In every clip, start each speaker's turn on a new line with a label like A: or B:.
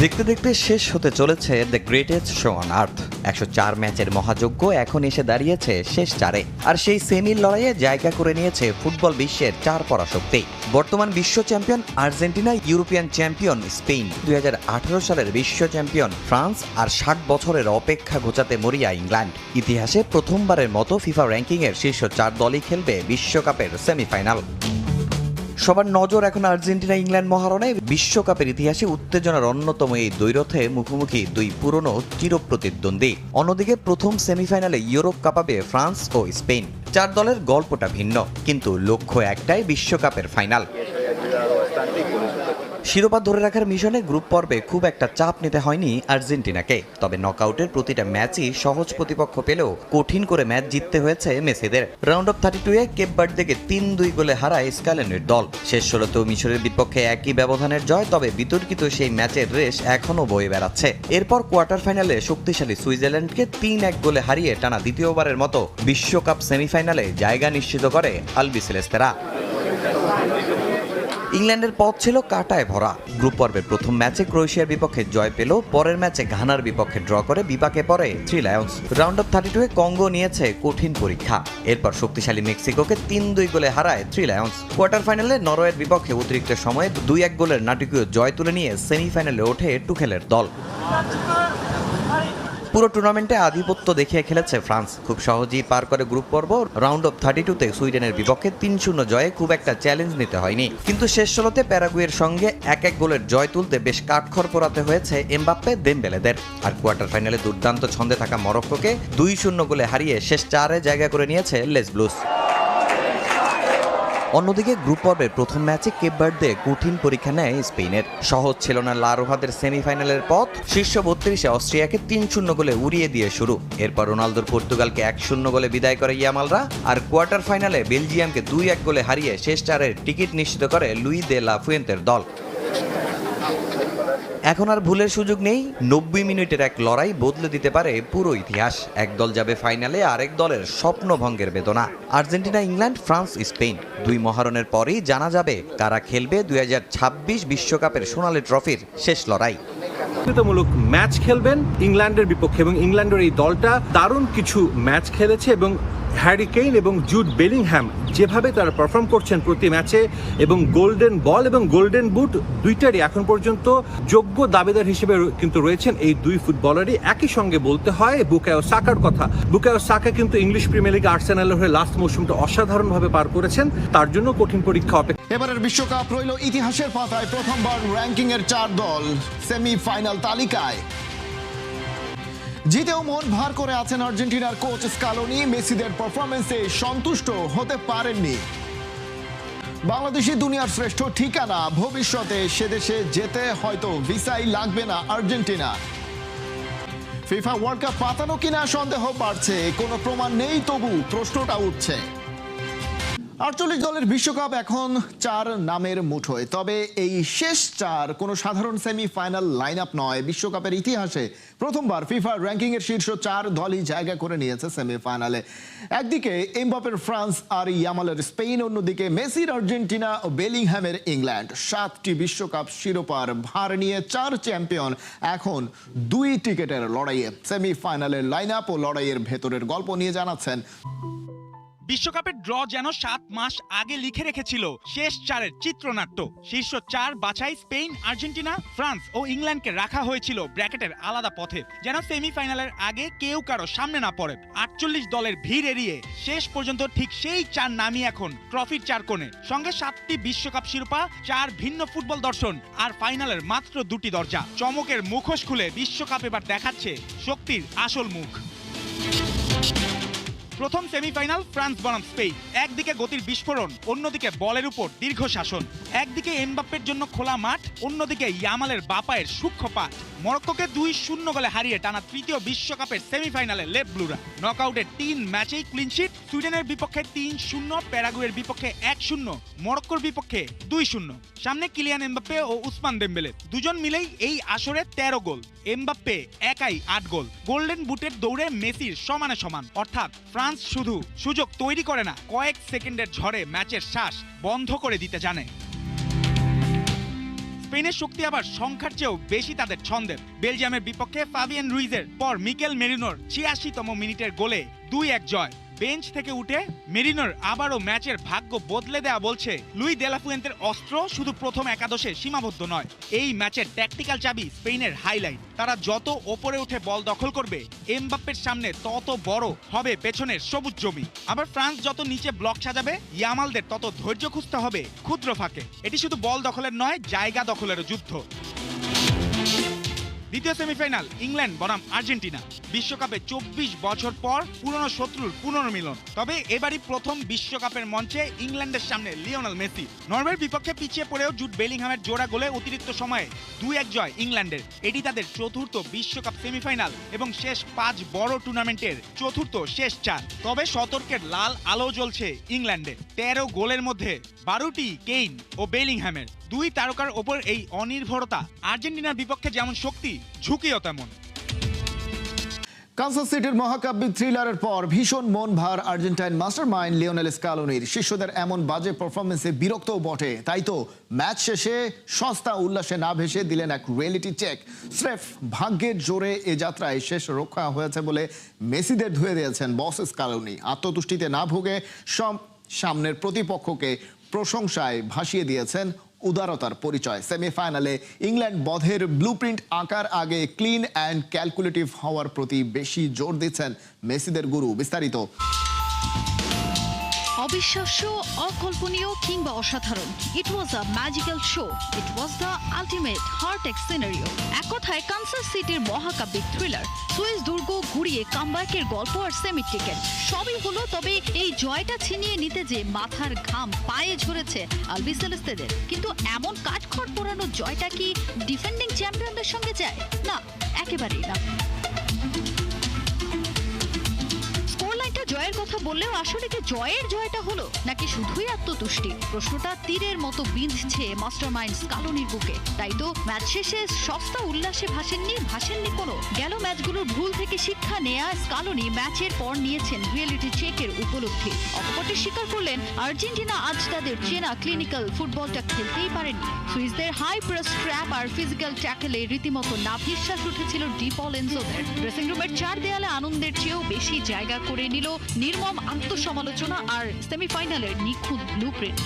A: দেখতে দেখতে শেষ হতে চলেছে the greatest show on earth. 104 ম্যাচের মহাযজ্ঞ এখন এসে দাঁড়িয়েছে শেষ চারে, আর সেই সেমির লড়াইয়ে জায়গা করে নিয়েছে ফুটবল বিশ্বের চার পরাশক্তি। বর্তমান বিশ্ব champion Argentina, European champion Spain, 2018 সালের বিশ্ব চ্যাম্পিয়ন ফ্রান্স, আর 60 বছরের অপেক্ষা ঘোচাতে মরিয়া ইংল্যান্ড। ইতিহাসে প্রথমবারের মতো ফিফা র্যাঙ্কিংয়ের শীর্ষ 4 দলই খেলবে বিশ্বকাপের সেমিফাইনাল। সবার নজর এখন আর্জেন্টিনা ইংল্যান্ড মহারণে। বিশ্বকাপের ইতিহাসে উত্তেজনার অন্যতম এই দ্বৈরথে মুখোমুখি দুই পুরনো চিরপ্রতিদ্বন্দ্বী। অন্যদিকে প্রথম সেমিফাইনালে ইউরোপ কাঁপাবে ফ্রান্স ও স্পেন। 4 দলের গল্পটা ভিন্ন, কিন্তু লক্ষ্য একটাই, বিশ্বকাপের ফাইনাল। শিরোপা ধরে রাখার মিশনে গ্রুপ পর্বে খুব একটা চাপ নিতে হয়নি আর্জেন্টিনাকে। তবে নকআউটের প্রতিটা ম্যাচই সহজ প্রতিপক্ষ পেলেও কঠিন করে ম্যাচ জিততে হয়েছে মেসিদের। রাউন্ড অফ 32-এ কেপ ভার্দেকে 3-2 গোলে হারায় স্কালেনের দল। শেষ 16তেও মিশরের বিপক্ষে একই ব্যবধানের জয়, তবে বিতর্কিত সেই ম্যাচের রেশ এখনও বয়ে বেড়াচ্ছে। এরপর কোয়ার্টার ফাইনালে শক্তিশালী সুইজারল্যান্ডকে 3-1 গোলে হারিয়ে টানা দ্বিতীয়বারের মতো বিশ্বকাপ সেমিফাইনালে জায়গা নিশ্চিত করে আলবিসেলেস্তেরা। ইংল্যান্ডের পথ ছিল কাটায় ভরা। গ্রুপ পর্বের প্রথম ম্যাচে ক্রোয়েশিয়ার বিপক্ষে জয় পেল, পরের ম্যাচে ঘানার বিপক্ষে ড্র করে বিপাকে পড়ে 3 লায়ন্স। রাউন্ড অফ 32-এ কঙ্গো নিয়েছে কঠিন পরীক্ষা। এরপর শক্তিশালী মেক্সিকোকে 3-2 গোলে হারায় 3 লায়ন্স। কোয়ার্টার ফাইনালে নরওয়ের বিপক্ষে অতিরিক্ত সময়ে 2-1 গোলের নাটকীয় জয় তুলে নিয়ে সেমিফাইনালে ওঠে টুখেলের দল। পুরো টুর্নামেন্টে আধিপত্য দেখিয়ে খেলেছে ফ্রান্স। খুব সহজেই পার করে গ্রুপ পর্ব। রাউন্ড অফ 32-তে সুইডেনের বিপক্ষে 3-0 জয়ে খুব একটা চ্যালেঞ্জ নিতে হয়নি, কিন্তু শেষ 16তে প্যারাগুয়ের সঙ্গে 1-1 গোলের জয় তুলতে বেশ কাঠখড় পোড়াতে হয়েছে এমবাপ্পে, দেমবেলেদের। আর কোয়ার্টার ফাইনালে দুর্দান্ত ছন্দে থাকা মরক্কোকে 2-0 গোলে হারিয়ে শেষ 4-এ জায়গা করে নিয়েছে লেস ব্লুস। অন্যদিকে গ্রুপ পর্বের প্রথম ম্যাচে কেপ ভার্দে কঠিন পরীক্ষা নেয় স্পেনের। সহজ ছিল না লা রোহাদের সেমিফাইনালের পথ। শীর্ষ 32-এ অস্ট্রিয়াকে 3-0 গোলে উড়িয়ে দিয়ে শুরু। এরপর রোনালদোর পর্তুগালকে 1-0 গোলে বিদায় করে ইয়ামালরা। আর কোয়ার্টার ফাইনালে বেলজিয়ামকে 2-1 গোলে হারিয়ে শেষ 4-এর টিকিট নিশ্চিত করে লুই দে লা ফুয়েন্তের দল। এখন আর ভুলের সুযোগ নেই। 90 মিনিটের এক লড়াই বদলে দিতে পারে পুরো ইতিহাস। এক দল যাবে ফাইনালে, আরেক দলের স্বপ্নভঙ্গের বেদনা। আর্জেন্টিনা ইংল্যান্ড, ফ্রান্স স্পেন, দুই মহারণের পরেই জানা যাবে কারা খেলবে 2026 বিশ্বকাপের সোনালী ট্রফির শেষ লড়াই।
B: মূলক ম্যাচ খেলবেন ইংল্যান্ডের বিপক্ষে, এবং ইংল্যান্ডের এই দলটা দারুণ কিছু ম্যাচ খেলেছে, এবং হ্যারি কেইন এবং জুড বেলিংহ্যাম যেভাবে তারা পারফর্ম করছেন প্রতি ম্যাচে, এবং গোল্ডেন বল এবং গোল্ডেন বুট দুইটারই এখন পর্যন্ত যোগ্য দাবিদার হিসেবে কিন্তু রয়েছেন এই দুই ফুটবলারই। একই সঙ্গে বলতে হয় বুকায়ো সাকার কথা। বুকায়ো সাকা কিন্তু ইংলিশ প্রিমিয়ার লিগ আর্সেনালের হয়ে লাস্ট মৌসুমটা অসাধারণভাবে পার করেছেন, তার জন্য কঠিন পরীক্ষা অপেক্ষা।
C: এবারের বিশ্বকাপ রইল ইতিহাসের পাতায়। প্রথমবার র্যাঙ্কিংয়ের 4 দল সেমিফাইনাল তালিকায়। জিতেও মন ভার করে আছেন আর্জেন্টিনার কোচ স্কালোনি। মেসিদের পারফরমেন্সে সন্তুষ্ট হতে পারেননি। বাংলাদেশি দুনিয়ার শ্রেষ্ঠ ঠিকানা, ভবিষ্যতে সে দেশে যেতে হয়তো ভিসাই লাগবে না আর্জেন্টিনা। ফিফা ওয়ার্ল্ড কাপ পাতানো কিনা সন্দেহ বাড়ছে, কোনো প্রমাণ নেই, তবু প্রশ্নটা উঠছে। 48 দলের বিশ্বকাপ এখন 4 নামের মুঠোয়। তবে এই শেষ 4 কোনো সাধারণ সেমিফাইনাল লাইন আপ নয়। বিশ্বকাপের ইতিহাসে প্রথমবার ফিফা র্যাঙ্কিং এর শীর্ষ 4 দলই জায়গা করে নিয়েছে সেমিফাইনালে। একদিকে এমবাপ্পের ফ্রান্স আর ইয়ামালের স্পেন, অন্যদিকে মেসির আর্জেন্টিনা ও বেলিংহ্যামের ইংল্যান্ড। 7টি বিশ্বকাপ শিরোপার ভার নিয়ে 4 চ্যাম্পিয়ন এখন 2 টিকেটের লড়াইয়ে। সেমিফাইনালের লাইন আপ ও লড়াইয়ের ভেতরের গল্প নিয়ে জানাচ্ছেন।
D: বিশ্বকাপের ড্র যেন 7 মাস আগে লিখে রেখেছিল শেষ 4-এর চিত্রনাট্য। শীর্ষ 4 বাছাই স্পেন, আর্জেন্টিনা, ফ্রান্স ও ইংল্যান্ডকে রাখা হয়েছিল ব্র্যাকেটের আলাদা পথে, যেন সেমিফাইনালের আগে কেউ কারো সামনে না পড়ে। 48 দলের ভিড় এড়িয়ে শেষ পর্যন্ত ঠিক সেই 4 নামই এখন ট্রফির 4 কোণে। সঙ্গে 7টি বিশ্বকাপ শিরোপা, 4 ভিন্ন ফুটবল দর্শন, আর ফাইনালের মাত্র 2টি দরজা। চমকের মুখোশ খুলে বিশ্বকাপ এবার দেখাচ্ছে শক্তির আসল মুখ। প্রথম সেমিফাইনাল ফ্রান্স বনাম স্পেন। একদিকে গতির বিস্ফোরণ, অন্যদিকে বলের উপর দীর্ঘ শাসন। একদিকে এমবাপ্পের জন্য খোলা মাঠ, অন্যদিকে ইয়ামালের বাপায়ের সূক্ষ্ম পাঠ। মরক্কোকে 2-0 গোলে হারিয়ে টানা তৃতীয় বিশ্বকাপের সেমিফাইনালে লেপ ব্লুরা। নকআউটের 3 ম্যাচেই ক্লিনশিট। সুইডেনের বিপক্ষে 3-0, প্যারাগুয়ের বিপক্ষে 1-0, মরক্কোর বিপক্ষে 2-0। সামনে কিলিয়ান এমবাপ্পে ও উসমান দেমবেলে, দুজন মিলেই এই আসরে 13 গোল। এমবাপ্পে একাই 8 গোল। গোল্ডেন বুটের দৌড়ে মেসির সমানে সমান। অর্থাৎ ফ্রান্স শুধু সুযোগ তৈরি করে না, কয়েক সেকেন্ডের ঝড়ে ম্যাচের শ্বাস বন্ধ করে দিতে জানে। স্পেনের শক্তি আবার সংখ্যার চেয়েও বেশি তাদের ছন্দের। বেলজিয়ামের বিপক্ষে ফাবিয়ান রুইজের পর মিকেল মেরিনোর ৮৬তম মিনিটের গোলে ২-১ জয়। বেঞ্চ থেকে উঠে মেরিনোর আবারও ম্যাচের ভাগ্য বদলে দেয়া বলছে লুই দেলাফুয়েন্তের অস্ত্র শুধু প্রথম একাদশে সীমাবদ্ধ নয়, এই ম্যাচের ট্যাকটিক্যাল চাবি স্পেনের হাইলাইট। তারা যত ওপরে উঠে বল দখল করবে, এমবাপ্পের সামনে তত বড় হবে পেছনের সবুজ জমি। আবার ফ্রান্স যত নিচে ব্লক সাজাবে, ইয়ামালদের তত ধৈর্য খুঁজতে হবে ক্ষুদ্র ফাঁকে। এটি শুধু বল দখলের নয়, জায়গা দখলেরও যুদ্ধ। দ্বিতীয় সেমিফাইনাল ইংল্যান্ড বনাম আর্জেন্টিনা। বিশ্বকাপে ২৪ বছর পর পুরনো শত্রুর পুনর্মিলন। তবে এবারই প্রথম বিশ্বকাপের মঞ্চে ইংল্যান্ডের সামনে লিওনেল মেসি। নরওয়ের বিপক্ষে পিছিয়ে পড়েও জুড বেলিংহামের জোড়া গোলে অতিরিক্ত সময়ে ২-১ জয় ইংল্যান্ডের। এটি তাদের চতুর্থ বিশ্বকাপ সেমিফাইনাল এবং শেষ ৫ বড় টুর্নামেন্টের চতুর্থ শেষ ৪। তবে সতর্কের লাল আলো জ্বলছে ইংল্যান্ডে। ১৩ গোলের মধ্যে ১২টি কেইন ও বেলিংহ্যামের। দুই তারকার ওপর এই অনির্ভরতা আর্জেন্টিনার বিপক্ষে যেমন শক্তি, ঝুঁকিও তেমন।
C: কানসাস সিটির মহাকাব্যিক থ্রিলারের পর ভীষণ মন ভার আর্জেন্টাইন মাস্টারমাইন্ড লিওনেল স্কালোনির। শিষ্যদের এমন বাজে পারফরমেন্সে বিরক্তও বটে, তাই তো ম্যাচ শেষে সস্তা উল্লাসে না ভেসে দিলেন এক রিয়েলিটি চেক। স্রেফ ভাগ্যের জোরে এ যাত্রায় শেষ রক্ষা হয়েছে বলে মেসিদের ধুয়ে দিয়েছেন বস স্কালোনি। আত্মতুষ্টিতে না ভুগে সামনের প্রতিপক্ষকে প্রশংসায় ভাসিয়ে দিয়েছেন উদারতার পরিচয়। সেমিফাইনালে ইংল্যান্ড বধের ব্লুপ্রিন্ট আঁকার আগে ক্লিন অ্যান্ড ক্যালকুলেটিভ হওয়ার প্রতি বেশি জোর দিচ্ছেন মেসিদের গুরু। বিস্তারিত।
E: অবিশ্বাস্য, অকল্পনীয় কিংবা অসাধারণ, it was a magical show. It was the ultimate heartache scenario. এক কথায় কানসাস সিটির মহাকাব্যিক থ্রিলার। সুইস দুর্গ ঘুরিয়ে কামব্যাকের গল্প আর সেমি টিকেট সবই হলো। তবে এই জয়টা ছিনিয়ে নিতে যে মাথার ঘাম পায়ে ঝরেছে আলবিসেলেস্তেদের। কিন্তু এমন কাঠখড় পোড়ানো জয়টা কি ডিফেন্ডিং চ্যাম্পিয়নদের সঙ্গে যায়? না, একেবারেই না। জয়ের কথা বললেও আসলে কি জয়ের জয়টা হলো, নাকি শুধুই আত্মতুষ্টি? প্রশ্নটা তীরের মতো বিঁধছে মাস্টারমাইন্ড স্কালোনির বুকে। তাই তো ম্যাচ শেষে সস্তা উল্লাসে ভাসেননি কোনো। গেল ম্যাচগুলোর ভুল থেকে শিক্ষা নেয়া স্কালোনি ম্যাচের পর নিয়েছেন রিয়েলিটি চেকের উপলব্ধি। অকপটে স্বীকার করলেন আর্জেন্টিনা আজ তাদের চেনা ক্লিনিক্যাল ফুটবলটা খেলতেই পারেনি। সুইসদের হাই প্রেস ট্র্যাপ আর ফিজিক্যাল ট্যাকেলে রীতিমতো নাভিশ্বাস উঠেছিল ডি পল এনজোদের। ড্রেসিং রুমের ৪ দেয়ালে আনন্দের চেয়েও বেশি জায়গা করে নিল নির্মম আত্মসমালোচনা আর সেমিফাইনালের নিখুঁত ব্লুপ্রিন্ট।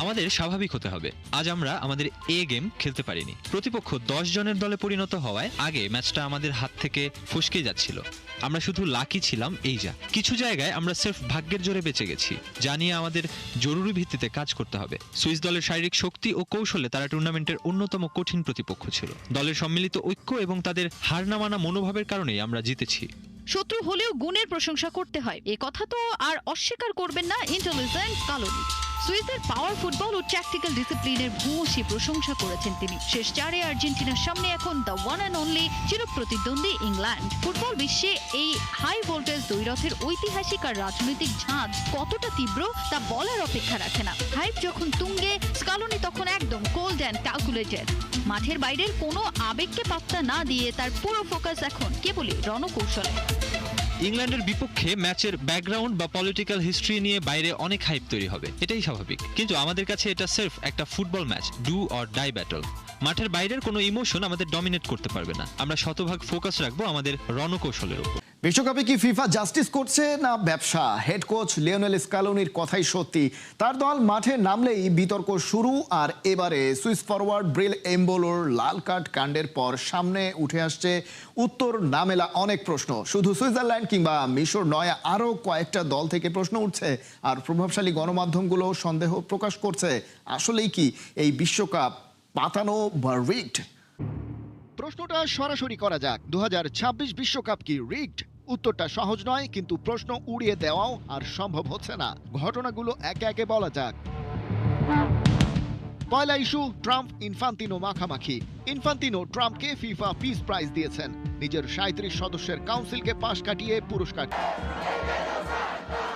F: আমাদের স্বাভাবিক হতে হবে। আজ আমরা আমাদের এ গেম খেলতে পারিনি। প্রতিপক্ষ 10 জনের দলে পরিণত হওয়ায় আগে ম্যাচটা আমাদের হাত থেকে ফসকে যাচ্ছিল। আমরা শুধু লাকি ছিলাম এই যা। কিছু জায়গায় আমরা সির্ফ ভাগ্যের জোরে বেঁচে গেছি, যা নিয়ে আমাদের জরুরি ভিত্তিতে কাজ করতে হবে। সুইস দলের শারীরিক শক্তি ও কৌশলে তারা টুর্নামেন্টের অন্যতম কঠিন প্রতিপক্ষ ছিল। দলের সম্মিলিত ঐক্য এবং তাদের হার না মানা মনোভাবের কারণেই আমরা জিতেছি।
E: শত্রু হলেও গুণের প্রশংসা করতে হয়, এ কথা তো আর অস্বীকার করবেন না ইন্টেলিজেন্ট স্কালোনি। সুইসের পাওয়ার ফুটবল ও ট্যাকটিক্যাল ডিসিপ্লিনের ভূয়সী প্রশংসা করেছেন তিনি। শেষ ৪-এ আর্জেন্টিনার সামনে এখন দ্য ওয়ান অ্যান্ড অনলি চিরপ্রতিদ্বন্দ্বী ইংল্যান্ড। ফুটবল বিশ্বে এই হাই ভোল্টেজ দ্বৈরথের ঐতিহাসিক আর রাজনৈতিক ঝাঁজ কতটা তীব্র তা বলার অপেক্ষা রাখে না। হাইপ যখন তুঙ্গে, স্কালোনি তখন একদম কোল্ড অ্যান্ড ক্যালকুলেটেড। মাঠের বাইরের কোনো আবেগকে পাত্তা না দিয়ে তার পুরো ফোকাস এখন কেবলই রণকৌশলে।
F: ইংল্যান্ডের বিপক্ষে ম্যাচের ব্যাকগ্রাউন্ড বা পলিটিক্যাল হিস্ট্রি নিয়ে বাইরে অনেক হাইপ তৈরি হবে, এটাই স্বাভাবিক। কিন্তু আমাদের কাছে এটা সির্ফ একটা football match, do or die battle. মাঠের বাইরের কোনো ইমোশন আমাদের ডমিনেট করতে পারবে না। আমরা শতভাগ ফোকাস রাখবো আমাদের রণকৌশলের উপর।
C: বিশ্বকাপে কি ফিফা জাস্টিস করছে না ব্যবসা? হেড কোচ লিওনেল স্কালোনির কথাই সত্যি। তার দল মাঠে নামলেই বিতর্ক শুরু। আর এবারে সুইস ফরওয়ার্ড ব্রিল এমবোলোর লাল কার্ড কাণ্ডের পর সামনে উঠে আসছে উত্তর না মেলা অনেক প্রশ্ন। শুধু সুইজারল্যান্ড কিংবা মিশর নয়, আরও কয়েকটা দল থেকে প্রশ্ন উঠছে। আর প্রভাবশালী গণমাধ্যমগুলো সন্দেহ প্রকাশ করছে, আসলেই কি এই বিশ্বকাপ পাতানো বা রিগড? প্রশ্নটা সরাসরি করা যাক, 2026 বিশ্বকাপ কি রিগড? উত্তরটা সহজ নয়, কিন্তু প্রশ্ন উড়িয়ে দেওয়াও আর সম্ভব হচ্ছে না। ঘটনাগুলো একে একে বলা যাক। পয়লা ইস্যু, ট্রাম্প ইনফান্তিনো মাখামাখি। ইনফান্তিনো ট্রাম্পকে ফিফা পিস প্রাইজ দিয়েছেন, নিজের 37 সদস্যের কাউন্সিলকে পাশ কাটিয়ে পুরস্কার।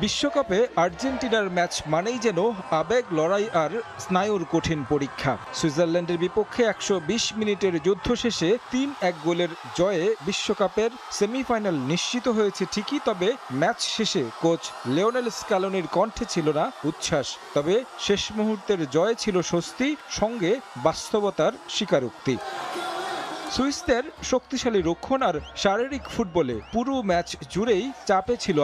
G: বিশ্বকাপে আর্জেন্টিনার ম্যাচ মানেই যেন আবেগ, লড়াই আর স্নায়ুর কঠিন পরীক্ষা। সুইজারল্যান্ডের বিপক্ষে 120 মিনিটের যুদ্ধ শেষে 3-1 গোলের জয়ে বিশ্বকাপের সেমিফাইনাল নিশ্চিত হয়েছে ঠিকই, তবে ম্যাচ শেষে কোচ লিওনেল স্ক্যালোনির কণ্ঠে ছিল না উচ্ছ্বাস। তবে শেষ মুহূর্তের জয় ছিল স্বস্তি, সঙ্গে বাস্তবতার স্বীকারোক্তি। সুইসদের শক্তিশালী রক্ষণ আর শারীরিক ফুটবলে পুরো ম্যাচ জুড়েই চাপে ছিল